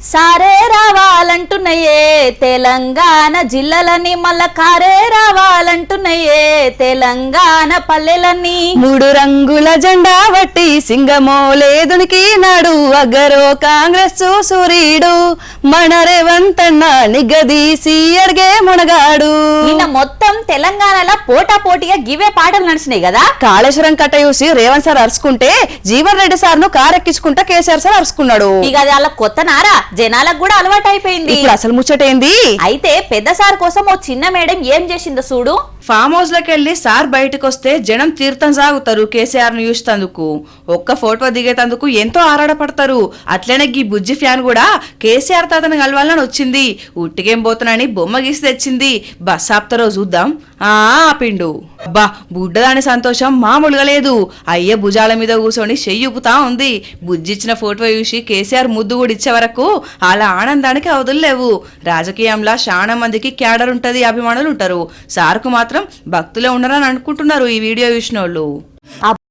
సారే రావాలంటున్నాయే తెలంగాణ జిల్లాలని మళ్ళా కారే రావాలంటున్నాయే తెలంగాణ పల్లెలన్నీ. మూడు రంగుల జెండా వట్టి సింగమోలేదునికి నాడు అగ్గరో కాంగ్రెస్ సూరీడు మన రేవంతన్న నిగదీసి అడిగే మునగాడు. నిన్న మొత్తం తెలంగాణలో పోటా పోటీగా గివే పాటలు నడిచినాయి కదా. కాళేశ్వరం కట్ట చూసి రేవంత్ సార్ అరుచుకుంటే జీవన్ రెడ్డి సార్ ను కారెక్కించుకుంటా కేసీఆర్ సార్ అరుచుకున్నాడు. ఇక అది అలా కొత్త నారా జనాలకు కూడా అలవాటు అయిపోయింది. అసలు ముచ్చటేంది అయితే పెద్ద సార్ కోసం ఓ చిన్న మేడం ఏం చేసిందో చూడు. ఫామ్ హౌస్ లోకి వెళ్లి సార్ బయటకు వస్తే జనం తీర్థం సాగుతారు కేసీఆర్ ను చూసేందుకు. ఒక్క ఫోటో దిగేతందుకు ఎంతో ఆరాటపడతారు. అట్లనే ఈ బుజ్జి ఫ్యాన్ కూడా కేసీఆర్ తాతను కలవాలని వచ్చింది. ఉట్టికేం పోతానని బొమ్మ గీసి తెచ్చింది. బస్ ఆపుతారో చూద్దాం. ఆపిండు. బా బుడ్డదాని సంతోషం మామూలుగా లేదు. అయ్య భుజాల మీద కూర్చొని చెయ్యుపుతా ఉంది. బుజ్జిచ్చిన ఫోటో చూసి కేసీఆర్ ముద్దు కూడా ఇచ్చే వరకు అలా ఆనందానికి అవధుల్లేవు. రాజకీయంలో చాలా మందికి క్యాడర్ ఉంటది, అభిమానులు ఉంటారు. సార్కు మాత్రం భక్తులే ఉన్నారని అనుకుంటున్నారు ఈ వీడియో చూసిన వాళ్ళు.